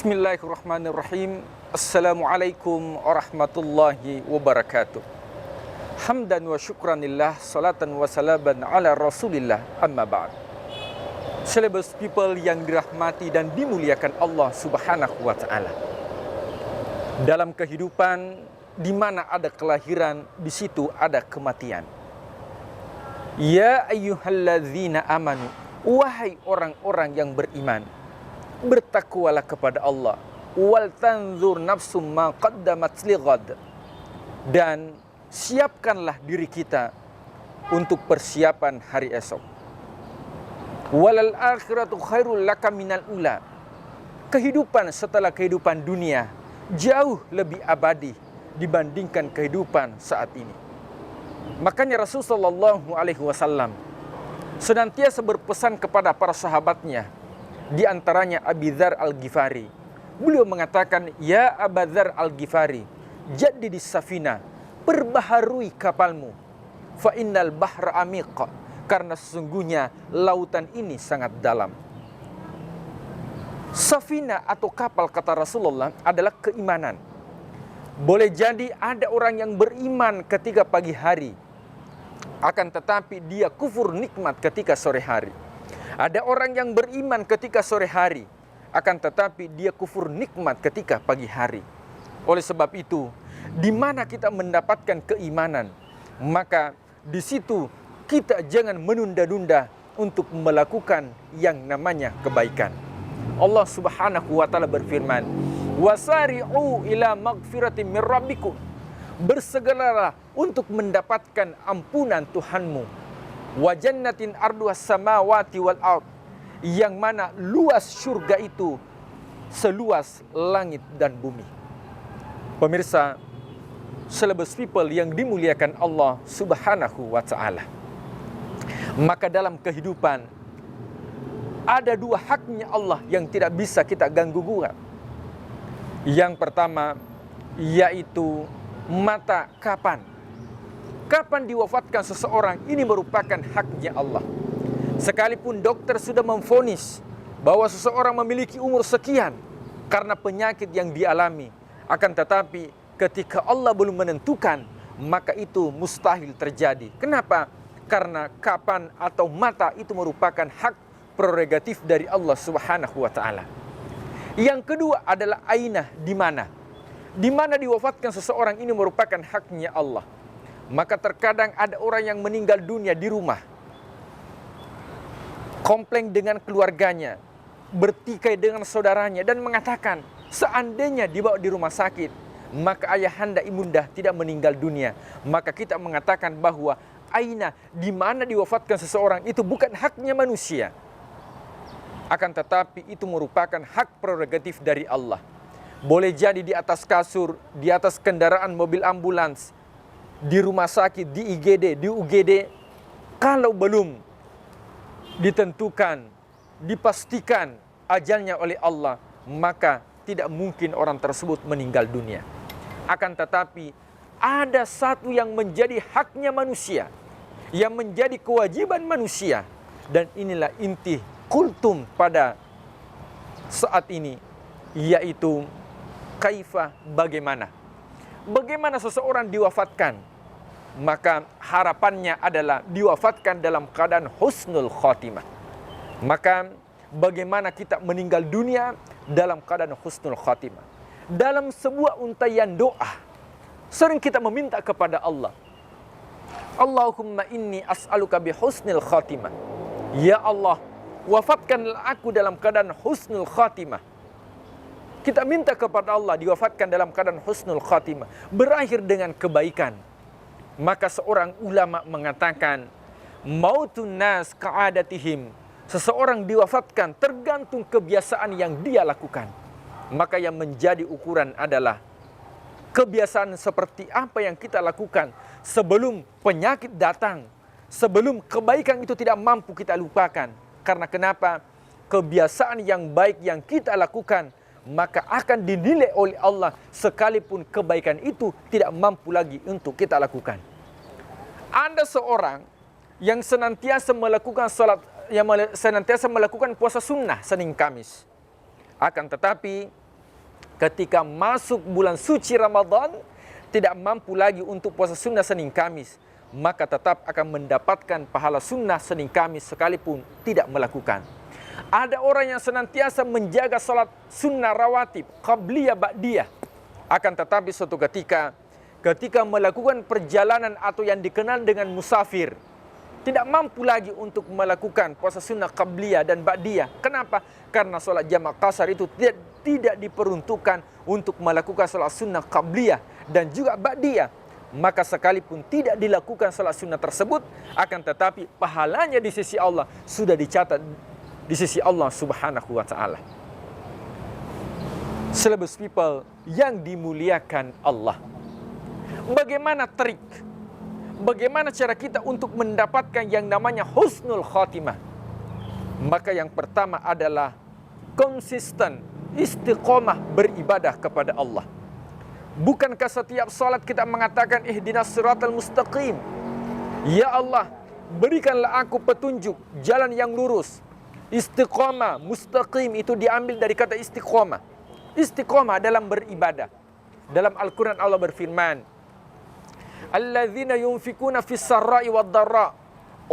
Bismillahirrahmanirrahim. Assalamualaikum warahmatullahi wabarakatuh. Hamdan wa syukranillah, salatan wa salaman ala rasulillah, amma ba'd. Celebrate people yang dirahmati dan dimuliakan Allah subhanahu wa ta'ala. Dalam kehidupan, di mana ada kelahiran, di situ ada kematian. Ya ayyuhalladzina amanu, wahai orang-orang yang beriman, bertakwalah kepada Allah. Wal tanzur nafsum ma qaddamat lighad. Dan siapkanlah diri kita untuk persiapan hari esok. Walal akhiratu khairul laka minal ula. Kehidupan setelah kehidupan dunia jauh lebih abadi dibandingkan kehidupan saat ini. Makanya Rasulullah SAW senantiasa berpesan kepada para sahabatnya, di antaranya Abi Dzar Al-Ghifari. Beliau mengatakan, ya Abu Dzar Al-Ghifari, jaddidi safina, perbaharui kapalmu. Fa innal bahra amiq, karena sesungguhnya lautan ini sangat dalam. Safina atau kapal, kata Rasulullah, adalah keimanan. Boleh jadi ada orang yang beriman ketika pagi hari, akan tetapi dia kufur nikmat ketika sore hari. Ada orang yang beriman ketika sore hari, akan tetapi dia kufur nikmat ketika pagi hari. Oleh sebab itu, di mana kita mendapatkan keimanan, maka di situ kita jangan menunda-nunda untuk melakukan yang namanya kebaikan. Allah Subhanahu wa taala berfirman, "Wasari'u ila magfiratin min rabbikum." Bersegeralah untuk mendapatkan ampunan Tuhanmu. Wa jannatin arduhas samawati wal ard, yang mana luas surga itu seluas langit dan bumi. Pemirsa, celebrate people yang dimuliakan Allah Subhanahu wa ta'ala. Maka dalam kehidupan ada dua haknya Allah yang tidak bisa kita ganggu gugat. Yang pertama yaitu mata. Kapan diwafatkan seseorang, ini merupakan haknya Allah. Sekalipun dokter sudah memvonis bahwa seseorang memiliki umur sekian karena penyakit yang dialami, akan tetapi ketika Allah belum menentukan, maka itu mustahil terjadi. Kenapa? Karena kapan atau mata itu merupakan hak prerogatif dari Allah Subhanahu wa ta'ala. Yang kedua adalah ainah, di mana? Di mana diwafatkan seseorang, ini merupakan haknya Allah. Maka terkadang ada orang yang meninggal dunia di rumah, komplain dengan keluarganya, bertikai dengan saudaranya, dan mengatakan seandainya dibawa di rumah sakit, maka ayahanda ibunda tidak meninggal dunia. Maka kita mengatakan bahwa aina, di mana diwafatkan seseorang, itu bukan haknya manusia, akan tetapi itu merupakan hak prerogatif dari Allah. Boleh jadi di atas kasur, di atas kendaraan mobil ambulans, di rumah sakit, di IGD, di UGD. Kalau belum ditentukan, dipastikan ajalnya oleh Allah, maka tidak mungkin orang tersebut meninggal dunia. Akan tetapi ada satu yang menjadi haknya manusia, yang menjadi kewajiban manusia, dan inilah inti kultum pada saat ini, yaitu kaifa, bagaimana. Bagaimana seseorang diwafatkan? Maka harapannya adalah diwafatkan dalam keadaan husnul khotimah. Maka bagaimana kita meninggal dunia dalam keadaan husnul khotimah? Dalam sebuah untayan doa, sering kita meminta kepada Allah, Allahumma inni as'aluka bi husnul khotimah. Ya Allah, wafatkanlah aku dalam keadaan husnul khotimah. Kita minta kepada Allah diwafatkan dalam keadaan husnul khatimah, berakhir dengan kebaikan. Maka seorang ulama mengatakan, mautun nas ka'adatihim. Seseorang diwafatkan tergantung kebiasaan yang dia lakukan. Maka yang menjadi ukuran adalah kebiasaan seperti apa yang kita lakukan sebelum penyakit datang, sebelum kebaikan itu tidak mampu kita lupakan. Karena kenapa? Kebiasaan yang baik yang kita lakukan, maka akan dinilai oleh Allah sekalipun kebaikan itu tidak mampu lagi untuk kita lakukan. Ada seorang yang senantiasa melakukan salat, yang senantiasa melakukan puasa sunnah Senin Kamis. Akan tetapi ketika masuk bulan suci Ramadan tidak mampu lagi untuk puasa sunnah Senin Kamis, maka tetap akan mendapatkan pahala sunnah Senin Kamis sekalipun tidak melakukan. Ada orang yang senantiasa menjaga salat sunnah rawatib, qabliyah, ba'diyah. Akan tetapi suatu ketika melakukan perjalanan atau yang dikenal dengan musafir, tidak mampu lagi untuk melakukan puasa sunnah qabliyah dan ba'diyah. Kenapa? Karena sholat jamak qasar itu tidak diperuntukkan untuk melakukan sholat sunnah qabliyah dan juga ba'diyah. Maka sekalipun tidak dilakukan sholat sunnah tersebut, akan tetapi pahalanya di sisi Allah sudah dicatat di sisi Allah Subhanahu wa ta'ala. Celebs people yang dimuliakan Allah, bagaimana trik, bagaimana cara kita untuk mendapatkan yang namanya husnul khatimah? Maka yang pertama adalah konsisten, istiqomah beribadah kepada Allah. Bukankah setiap salat kita mengatakan ihdinas siratal mustaqim? Ya Allah, berikanlah aku petunjuk jalan yang lurus. Istiqomah, mustaqim itu diambil dari kata istiqomah. Istiqomah dalam beribadah. Dalam Al-Quran Allah berfirman, alladzina yunfikuna fis sarra'i wad dharra,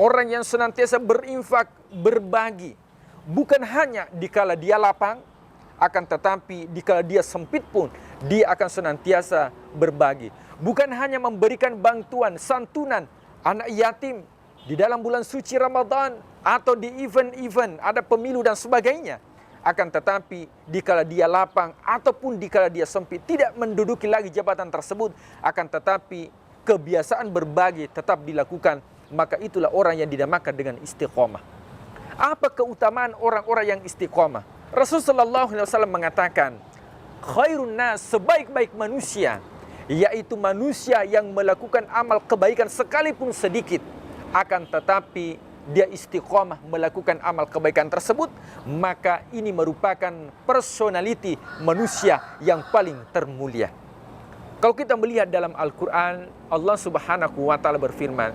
orang yang senantiasa berinfak, berbagi, bukan hanya dikala dia lapang, akan tetapi dikala dia sempit pun dia akan senantiasa berbagi. Bukan hanya memberikan bantuan, santunan anak yatim di dalam bulan suci Ramadan atau di event-event, ada pemilu dan sebagainya. Akan tetapi dikala dia lapang ataupun dikala dia sempit, tidak menduduki lagi jabatan tersebut, akan tetapi kebiasaan berbagi tetap dilakukan, maka itulah orang yang dinamakan dengan istiqomah. Apa keutamaan orang-orang yang istiqomah? Rasulullah SAW mengatakan, khairun nas, sebaik-baik manusia, yaitu manusia yang melakukan amal kebaikan sekalipun sedikit, akan tetapi dia istiqomah melakukan amal kebaikan tersebut, maka ini merupakan personality manusia yang paling termulia. Kalau kita melihat dalam Al-Quran, Allah Subhanahu wa ta'ala berfirman,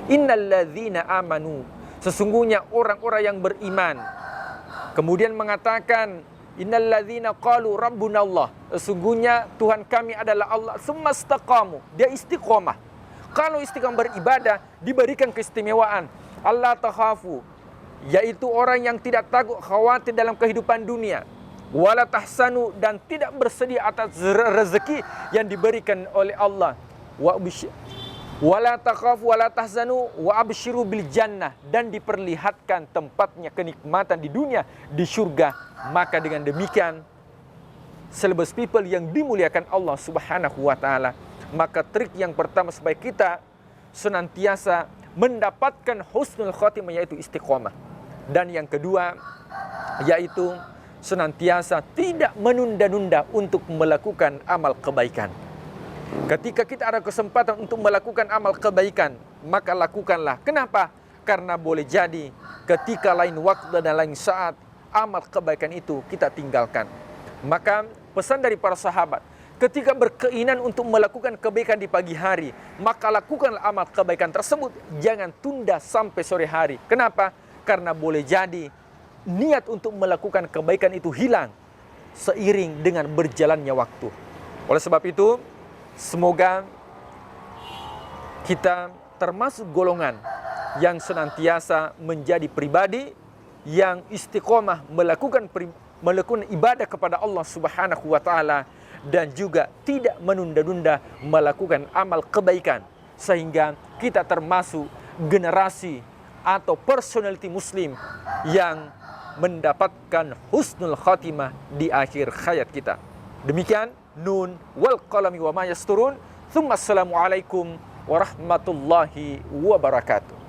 innalladzina amanu, sesungguhnya orang-orang yang beriman. Kemudian mengatakan, innalladzina qalu rabbuna Allah, sesungguhnya Tuhan kami adalah Allah, summa istaqamu, dia istiqomah. Kalau istiqomah beribadah, diberikan keistimewaan. Allah takhafu, yaitu orang yang tidak takut khawatir dalam kehidupan dunia. Wala tahsanu, dan tidak bersedih atas rezeki yang diberikan oleh Allah. Wala takhafu wala tahzanu wa abshiru bil jannah, dan diperlihatkan tempatnya kenikmatan di dunia, di surga. Maka dengan demikian, celebs people yang dimuliakan Allah Subhanahu wa ta'ala, maka trik yang pertama supaya kita senantiasa mendapatkan husnul khatimah yaitu istiqomah. Dan yang kedua yaitu senantiasa tidak menunda-nunda untuk melakukan amal kebaikan. Ketika kita ada kesempatan untuk melakukan amal kebaikan, maka lakukanlah. Kenapa? Karena boleh jadi ketika lain waktu dan lain saat amal kebaikan itu kita tinggalkan. Maka pesan dari para sahabat, ketika berkeinginan untuk melakukan kebaikan di pagi hari, maka lakukanlah amal kebaikan tersebut. Jangan tunda sampai sore hari. Kenapa? Karena boleh jadi niat untuk melakukan kebaikan itu hilang seiring dengan berjalannya waktu. Oleh sebab itu, semoga kita termasuk golongan yang senantiasa menjadi pribadi yang istiqomah melakukan ibadah kepada Allah Subhanahu wa ta'ala, dan juga tidak menunda-nunda melakukan amal kebaikan, sehingga kita termasuk generasi atau personality muslim yang mendapatkan husnul khatimah di akhir hayat kita. Demikian, nun wal qalami wa ma yasturun. Tsumma assalamualaikum warahmatullahi wabarakatuh.